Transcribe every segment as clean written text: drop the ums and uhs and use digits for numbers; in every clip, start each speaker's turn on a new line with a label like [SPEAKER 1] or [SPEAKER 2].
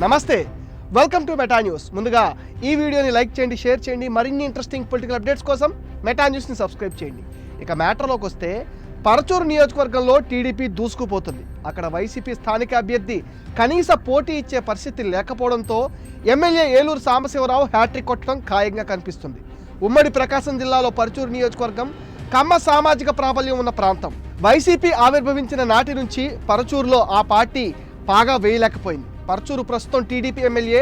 [SPEAKER 1] నమస్తే, welcome to meta news. ముందుగా ఈ వీడియోని లైక్ చేయండి, షేర్ చేయండి. మరిన్ని ఇంట్రెస్టింగ్ పొలిటికల్ అప్డేట్స్ కోసం మెటా న్యూస్ని సబ్స్క్రైబ్ చేయండి. ఇక మ్యాటర్లోకి వస్తే, పరచూరు నియోజకవర్గంలో టీడీపీ దూసుకుపోతుంది. అక్కడ వైసీపీ స్థానిక అభ్యర్థి కనీస పోటీ ఇచ్చే పరిస్థితి లేకపోవడంతో ఎమ్మెల్యే ఏలూరు సాంబశివరావు హ్యాట్రిక్ కొట్టడం ఖాయంగా కనిపిస్తుంది. ఉమ్మడి ప్రకాశం జిల్లాలో పరచూరు నియోజకవర్గం కమ్మ సామాజిక ప్రాబల్యం ఉన్న ప్రాంతం. వైసీపీ ఆవిర్భవించిన నాటి నుంచి పరచూరులో ఆ పార్టీ పాగా వేయలేకపోయింది. పరచూరు ప్రస్తుతం టీడీపీ ఎమ్మెల్యే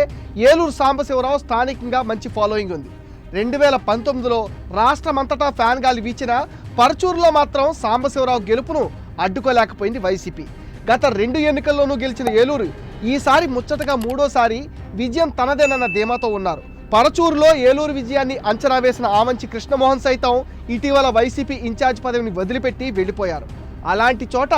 [SPEAKER 1] ఏలూరు సాంబశివరావు స్థానికంగా మంచి ఫాలోయింగ్ ఉంది. 2019లో రాష్ట్రమంతటా ఫ్యాన్ గాలి వీచిన పరచూరులో మాత్రం సాంబశివరావు గెలుపును అడ్డుకోలేకపోయింది వైసీపీ. గత 2 ఎన్నికల్లోనూ గెలిచిన ఏలూరు ఈసారి ముచ్చటగా మూడోసారి విజయం తనదేనన్న ధీమాతో ఉన్నారు. పరచూరులో ఏలూరు విజయాన్ని అంచనా వేసిన ఆమంచి కృష్ణమోహన్ సైతం ఇటీవల వైసీపీ ఇన్ఛార్జ్ పదవిని వదిలిపెట్టి వెళ్ళిపోయారు. అలాంటి చోట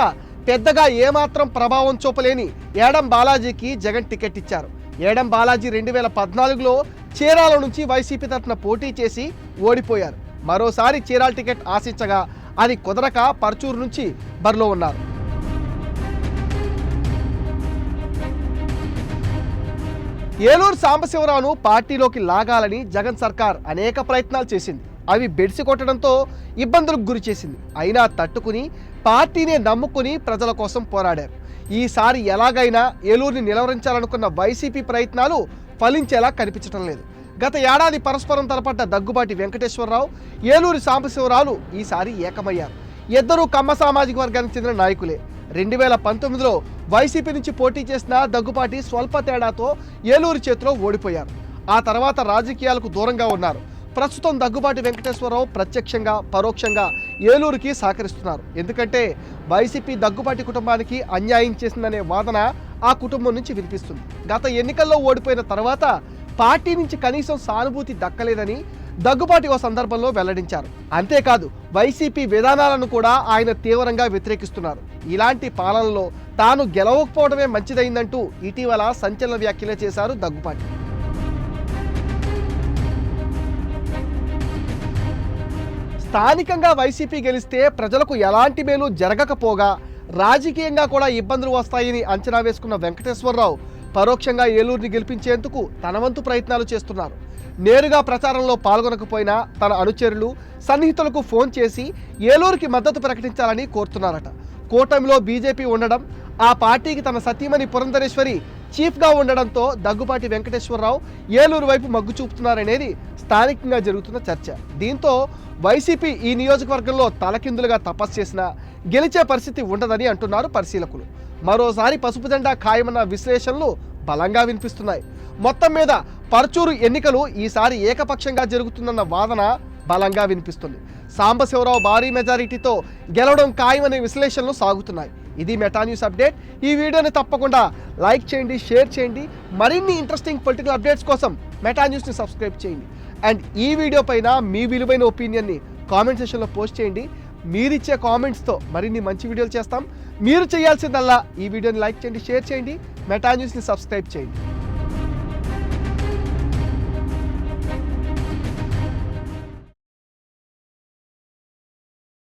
[SPEAKER 1] పెద్దగా ఏమాత్రం ప్రభావం చూపలేని ఏడం బాలాజీకి జగన్ టికెట్ ఇచ్చారు. ఏడం బాలాజీ 2014లో చీరాల నుంచి వైసీపీ తరఫున పోటీ చేసి ఓడిపోయారు. మరోసారి చీరాల టికెట్ ఆశించగా అది కుదరక పరచూరు నుంచి బరిలో ఉన్నారు. ఏలూరు సాంబశివరావును పార్టీలోకి లాగాలని జగన్ సర్కార్ అనేక ప్రయత్నాలు చేసింది. అవి బెడిసి కొట్టడంతో ఇబ్బందులకు గురి చేసింది. అయినా తట్టుకుని పార్టీనే నమ్ముకుని ప్రజల కోసం పోరాడారు. ఈసారి ఎలాగైనా ఏలూరుని నిలవరించాలనుకున్న వైసీపీ ప్రయత్నాలు ఫలించేలా కనిపించడం లేదు. గత ఏడాది పరస్పరం తలపడ్డ దగ్గుబాటి వెంకటేశ్వరరావు, ఏలూరు సాంబశివరావులు ఈసారి ఏకమయ్యారు. ఇద్దరూ కమ్మ సామాజిక వర్గానికి చెందిన నాయకులే. 2019లో వైసీపీ నుంచి పోటీ చేసిన దగ్గుబాటి స్వల్ప తేడాతో ఏలూరు చేతిలో ఓడిపోయారు. ఆ తర్వాత రాజకీయాలకు దూరంగా ఉన్నారు. ప్రస్తుతం దగ్గుబాటి వెంకటేశ్వరరావు ప్రత్యక్షంగా పరోక్షంగా ఏలూరుకి సహకరిస్తున్నారు. ఎందుకంటే వైసీపీ దగ్గుబాటి కుటుంబానికి అన్యాయం చేసిందనే వాదన ఆ కుటుంబం నుంచి వినిపిస్తుంది. గత ఎన్నికల్లో ఓడిపోయిన తర్వాత పార్టీ నుంచి కనీసం సానుభూతి దక్కలేదని దగ్గుబాటి ఓ సందర్భంలో వెల్లడించారు. అంతేకాదు వైసీపీ విధానాలను కూడా ఆయన తీవ్రంగా వ్యతిరేకిస్తున్నారు. ఇలాంటి పాలనలో తాను గెలవకపోవడమే మంచిదైందంటూ ఇటీవల సంచలన వ్యాఖ్యలు చేశారు దగ్గుబాటి. స్థానికంగా వైసీపీ గెలిస్తే ప్రజలకు ఎలాంటి మేలు జరగకపోగా రాజకీయంగా కూడా ఇబ్బందులు వస్తాయని అంచనా వేసుకున్న వెంకటేశ్వరరావు పరోక్షంగా ఏలూరుని గెలిపించేందుకు తన వంతు ప్రయత్నాలు చేస్తున్నారు. నేరుగా ప్రచారంలో పాల్గొనకపోయినా తన అనుచరులు, సన్నిహితులకు ఫోన్ చేసి ఏలూరుకి మద్దతు ప్రకటించాలని కోరుతున్నారట. కూటమిలో బీజేపీ ఉండడం, ఆ పార్టీకి తన సతీమణి పురంధరేశ్వరి చీఫ్గా ఉండడంతో దగ్గుబాటి వెంకటేశ్వరరావు ఏలూరు వైపు మగ్గు చూపుతున్నారనేది స్థానికంగా జరుగుతున్న చర్చ. దీంతో వైసీపీ ఈ నియోజకవర్గంలో తలకిందులుగా తపస్సు చేసినా గెలిచే పరిస్థితి ఉండదని అంటున్నారు పరిశీలకులు. మరోసారి పసుపు జెండా ఖాయమన్న విశ్లేషణలు బలంగా వినిపిస్తున్నాయి. మొత్తం మీద పరచూరు ఎన్నికలు ఈసారి ఏకపక్షంగా జరుగుతుందన్న వాదన బలంగా వినిపిస్తుంది. సాంబశివరావు భారీ మెజారిటీతో గెలవడం ఖాయమనే విశ్లేషణలు సాగుతున్నాయి. ఇది మెటా న్యూస్ అప్డేట్. ఈ వీడియోని తప్పకుండా లైక్ చేయండి, షేర్ చేయండి. మరిన్ని ఇంట్రెస్టింగ్ పొలిటికల్ అప్డేట్స్ కోసం మెటా న్యూస్ని సబ్స్క్రైబ్ చేయండి. అండ్ ఈ వీడియో పైన మీ విలువైన ఒపీనియన్ని కామెంట్ సెక్షన్లో పోస్ట్ చేయండి. మీరిచ్చే కామెంట్స్తో మరిన్ని మంచి వీడియోలు చేస్తాం. మీరు చేయాల్సిందల్లా ఈ వీడియోని లైక్ చేయండి, షేర్ చేయండి, మెటా న్యూస్ని సబ్స్క్రైబ్ చేయండి.